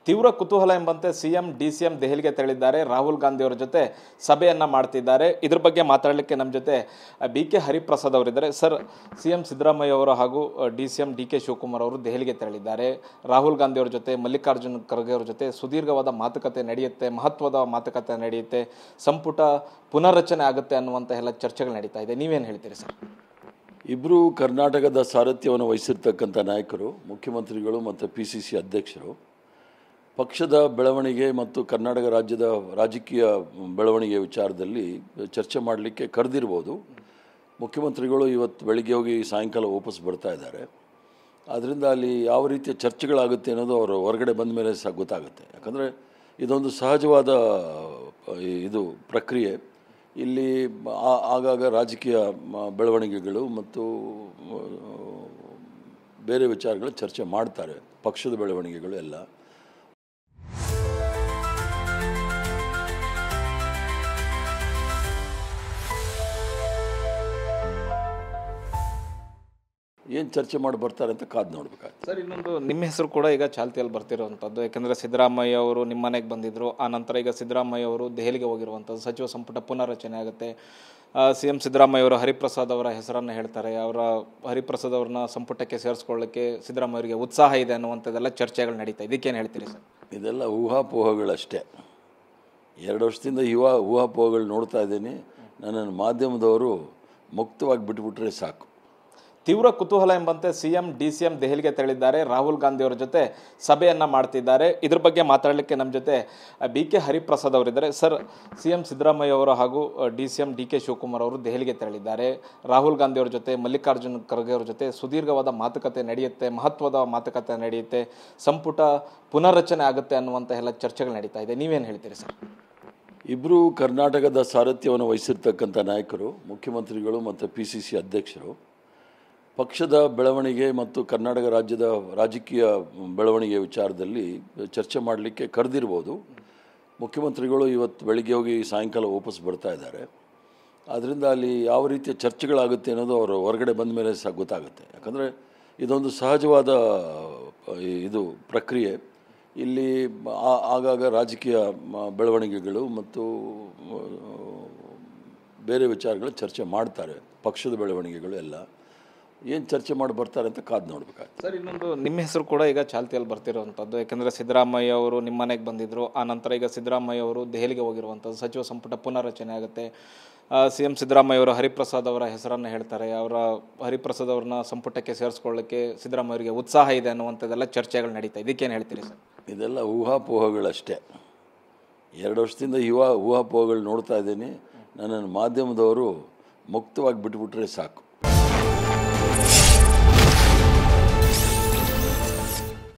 ತೀವ್ರ ಕುತೂಹಲ ಎಂಬಂತೆ ಸಿಎಂ ಡಿಸಿಎಂ ದೆಹಲಿಗೆ ತೆರಳಿದ್ದಾರೆ. ರಾಹುಲ್ ಗಾಂಧಿ ಅವರ ಜೊತೆ ಸಭೆಯನ್ನ ಮಾಡ್ತಿದ್ದಾರೆ. ಇದ್ರ ಬಗ್ಗೆ ಮಾತಾಡಲಿಕ್ಕೆ ನಮ್ಮ ಜೊತೆ ಬಿ.ಕೆ. ಹರಿಪ್ರಸಾದ್ ಅವರಿದ್ದಾರೆ. ಸರ್, ಸಿಎಂ ಸಿದ್ದರಾಮಯ್ಯ ಅವರು ಹಾಗೂ ಡಿಸಿಎಂ ಡಿ.ಕೆ. ಶಿವಕುಮಾರ್ ಅವರು ದೆಹಲಿಗೆ ತೆರಳಿದ್ದಾರೆ. ರಾಹುಲ್ ಗಾಂಧಿ ಅವರ ಜೊತೆ, ಮಲ್ಲಿಕಾರ್ಜುನ್ ಖರ್ಗೆ ಅವರ ಜೊತೆ ಸುದೀರ್ಘವಾದ ಮಾತುಕತೆ ನಡೆಯುತ್ತೆ, ಮಹತ್ವದ ಮಾತುಕತೆ ನಡೆಯುತ್ತೆ, ಸಂಪುಟ ಪುನರ್ರಚನೆ ಆಗುತ್ತೆ ಅನ್ನುವಂಥ ಎಲ್ಲ ಚರ್ಚೆಗಳು ನಡೀತಾ ಇದೆ. ನೀವೇನು ಹೇಳ್ತೀರಿ ಸರ್? ಇಬ್ಬರು ಕರ್ನಾಟಕದ ಸಾರಥ್ಯವನ್ನು ವಹಿಸಿರ್ತಕ್ಕಂಥ ನಾಯಕರು, ಮುಖ್ಯಮಂತ್ರಿಗಳು ಮತ್ತು PCC ಅಧ್ಯಕ್ಷರು. ಪಕ್ಷದ ಬೆಳವಣಿಗೆ ಮತ್ತು ಕರ್ನಾಟಕ ರಾಜ್ಯದ ರಾಜಕೀಯ ಬೆಳವಣಿಗೆ ವಿಚಾರದಲ್ಲಿ ಚರ್ಚೆ ಮಾಡಲಿಕ್ಕೆ ಕರೆದಿರ್ಬೋದು. ಮುಖ್ಯಮಂತ್ರಿಗಳು ಇವತ್ತು ಬೆಳಿಗ್ಗೆ ಹೋಗಿ ಸಾಯಂಕಾಲ ವಾಪಸ್ ಬರ್ತಾ ಇದ್ದಾರೆ. ಆದ್ದರಿಂದ ಅಲ್ಲಿ ಯಾವ ರೀತಿಯ ಚರ್ಚೆಗಳಾಗುತ್ತೆ ಅನ್ನೋದು ಅವರು ಹೊರಗಡೆ ಬಂದ ಮೇಲೆ ಸಹ ಗೊತ್ತಾಗುತ್ತೆ. ಯಾಕಂದರೆ ಇದೊಂದು ಸಹಜವಾದ ಇದು ಪ್ರಕ್ರಿಯೆ. ಇಲ್ಲಿ ಆಗಾಗ ರಾಜಕೀಯ ಬೆಳವಣಿಗೆಗಳು ಮತ್ತು ಬೇರೆ ವಿಚಾರಗಳು ಚರ್ಚೆ ಮಾಡ್ತಾರೆ, ಪಕ್ಷದ ಬೆಳವಣಿಗೆಗಳು ಎಲ್ಲ. ಏನು ಚರ್ಚೆ ಮಾಡಿ ಬರ್ತಾರೆ ಅಂತ ಕಾದು ನೋಡ್ಬೇಕಾಗ್ತದೆ. ಸರ್, ಇನ್ನೊಂದು ನಿಮ್ಮ ಹೆಸರು ಕೂಡ ಈಗ ಚಾಲ್ತಿಯಲ್ಲಿ ಬರ್ತಿರುವಂಥದ್ದು. ಯಾಕೆಂದರೆ ಸಿದ್ದರಾಮಯ್ಯ ಅವರು ನಿಮ್ಮ ಮನೆಗೆ ಬಂದಿದ್ದರು. ಆ ನಂತರ ಈಗ ಸಿದ್ದರಾಮಯ್ಯ ಅವರು ದೆಹಲಿಗೆ ಹೋಗಿರುವಂಥದ್ದು. ಸಚಿವ ಸಂಪುಟ ಪುನರ್ರಚನೆ ಆಗುತ್ತೆ. ಸಿಎಂ ಸಿದ್ದರಾಮಯ್ಯ ಅವರು ಹರಿಪ್ರಸಾದ್ ಅವರ ಹೆಸರನ್ನು ಹೇಳ್ತಾರೆ. ಹರಿಪ್ರಸಾದ್ ಅವ್ರನ್ನ ಸಂಪುಟಕ್ಕೆ ಸೇರಿಸ್ಕೊಳ್ಳೋಕ್ಕೆ ಸಿದ್ದರಾಮಯ್ಯ ಅವರಿಗೆ ಉತ್ಸಾಹ ಇದೆ ಅನ್ನುವಂಥದ್ದೆಲ್ಲ ಚರ್ಚೆಗಳು ನಡೀತಾ. ಇದಕ್ಕೇನು ಹೇಳ್ತೀರಿ ಸರ್? ಇದೆಲ್ಲ ಊಹಾಪೋಹಗಳಷ್ಟೇ. 2 ವರ್ಷದಿಂದ ಊಹಾಪೋಹಗಳು ನೋಡ್ತಾ ಇದ್ದೀನಿ. ನನ್ನನ್ನು ಮಾಧ್ಯಮದವರು ಮುಕ್ತವಾಗಿ ಬಿಟ್ಬಿಟ್ರೆ ಸಾಕು. ತೀವ್ರ ಕುತೂಹಲ ಎಂಬಂತೆ ಸಿಎಂ ಡಿಸಿಎಂ ದೆಹಲಿಗೆ ತೆರಳಿದ್ದಾರೆ. ರಾಹುಲ್ ಗಾಂಧಿ ಅವರ ಜೊತೆ ಸಭೆಯನ್ನ ಮಾಡ್ತಿದ್ದಾರೆ. ಇದ್ರ ಬಗ್ಗೆ ಮಾತಾಡಲಿಕ್ಕೆ ನಮ್ಮ ಜೊತೆ ಬಿ.ಕೆ. ಹರಿಪ್ರಸಾದ್ ಅವರಿದ್ದಾರೆ. ಸರ್, ಸಿಎಂ ಸಿದ್ದರಾಮಯ್ಯ ಅವರು ಹಾಗೂ ಡಿಸಿಎಂ ಡಿ.ಕೆ. ಶಿವಕುಮಾರ್ ಅವರು ದೆಹಲಿಗೆ ತೆರಳಿದ್ದಾರೆ. ರಾಹುಲ್ ಗಾಂಧಿ ಅವರ ಜೊತೆ, ಮಲ್ಲಿಕಾರ್ಜುನ್ ಖರ್ಗೆ ಅವರ ಜೊತೆ ಸುದೀರ್ಘವಾದ ಮಾತುಕತೆ ನಡೆಯುತ್ತೆ, ಮಹತ್ವದ ಮಾತುಕತೆ ನಡೆಯುತ್ತೆ, ಸಂಪುಟ ಪುನರ್ರಚನೆ ಆಗುತ್ತೆ ಅನ್ನುವಂಥ ಎಲ್ಲ ಚರ್ಚೆಗಳು ನಡೀತಾ ಇದೆ. ನೀವೇನು ಹೇಳ್ತೀರಿ ಸರ್? ಇಬ್ಬರು ಕರ್ನಾಟಕದ ಸಾರಥ್ಯವನ್ನು ವಹಿಸಿರ್ತಕ್ಕಂಥ ನಾಯಕರು, ಮುಖ್ಯಮಂತ್ರಿಗಳು ಮತ್ತು PCC ಅಧ್ಯಕ್ಷರು. ಪಕ್ಷದ ಬೆಳವಣಿಗೆ ಮತ್ತು ಕರ್ನಾಟಕ ರಾಜ್ಯದ ರಾಜಕೀಯ ಬೆಳವಣಿಗೆ ವಿಚಾರದಲ್ಲಿ ಚರ್ಚೆ ಮಾಡಲಿಕ್ಕೆ ಕರೆದಿರ್ಬೋದು. ಮುಖ್ಯಮಂತ್ರಿಗಳು ಇವತ್ತು ಬೆಳಿಗ್ಗೆ ಹೋಗಿ ಸಾಯಂಕಾಲ ವಾಪಸ್ ಬರ್ತಾ ಇದ್ದಾರೆ. ಆದ್ದರಿಂದ ಅಲ್ಲಿ ಯಾವ ರೀತಿಯ ಚರ್ಚೆಗಳಾಗುತ್ತೆ ಅನ್ನೋದು ಅವರು ಹೊರಗಡೆ ಬಂದ ಮೇಲೆ ಸಹ ಗೊತ್ತಾಗುತ್ತೆ. ಯಾಕಂದರೆ ಇದೊಂದು ಸಹಜವಾದ ಇದು ಪ್ರಕ್ರಿಯೆ. ಇಲ್ಲಿ ಆಗಾಗ ರಾಜಕೀಯ ಬೆಳವಣಿಗೆಗಳು ಮತ್ತು ಬೇರೆ ವಿಚಾರಗಳು ಚರ್ಚೆ ಮಾಡ್ತಾರೆ, ಪಕ್ಷದ ಬೆಳವಣಿಗೆಗಳು ಎಲ್ಲ. ಏನು ಚರ್ಚೆ ಮಾಡಿ ಬರ್ತಾರೆ ಅಂತ ಕಾದು ನೋಡ್ಬೇಕಾಗ್ತದೆ. ಸರ್, ಇನ್ನೊಂದು ನಿಮ್ಮ ಹೆಸರು ಕೂಡ ಈಗ ಚಾಲ್ತಿಯಲ್ಲಿ ಬರ್ತಿರುವಂಥದ್ದು. ಯಾಕೆಂದರೆ ಸಿದ್ದರಾಮಯ್ಯ ಅವರು ನಿಮ್ಮ ಮನೆಗೆ ಬಂದಿದ್ದರು. ಆ ನಂತರ ಈಗ ಸಿದ್ದರಾಮಯ್ಯ ಅವರು ದೆಹಲಿಗೆ ಹೋಗಿರುವಂಥದ್ದು. ಸಚಿವ ಸಂಪುಟ ಪುನರ್ರಚನೆ ಆಗುತ್ತೆ. ಸಿಎಂ ಸಿದ್ದರಾಮಯ್ಯ ಅವರು ಹರಿಪ್ರಸಾದ್ ಅವರ ಹೆಸರನ್ನು ಹೇಳ್ತಾರೆ. ಹರಿಪ್ರಸಾದ್ ಅವ್ರನ್ನ ಸಂಪುಟಕ್ಕೆ ಸೇರಿಸ್ಕೊಳ್ಳೋಕ್ಕೆ ಸಿದ್ದರಾಮಯ್ಯ ಅವರಿಗೆ ಉತ್ಸಾಹ ಇದೆ ಅನ್ನುವಂಥದ್ದೆಲ್ಲ ಚರ್ಚೆಗಳು ನಡೀತಾ. ಇದಕ್ಕೇನು ಹೇಳ್ತೀರಿ ಸರ್? ಇದೆಲ್ಲ ಊಹಾಪೋಹಗಳಷ್ಟೇ. 2 ವರ್ಷದಿಂದ ಊಹಾಪೋಹಗಳು ನೋಡ್ತಾ ಇದ್ದೀನಿ. ನನ್ನನ್ನು ಮಾಧ್ಯಮದವರು ಮುಕ್ತವಾಗಿ ಬಿಟ್ಬಿಟ್ರೆ ಸಾಕು.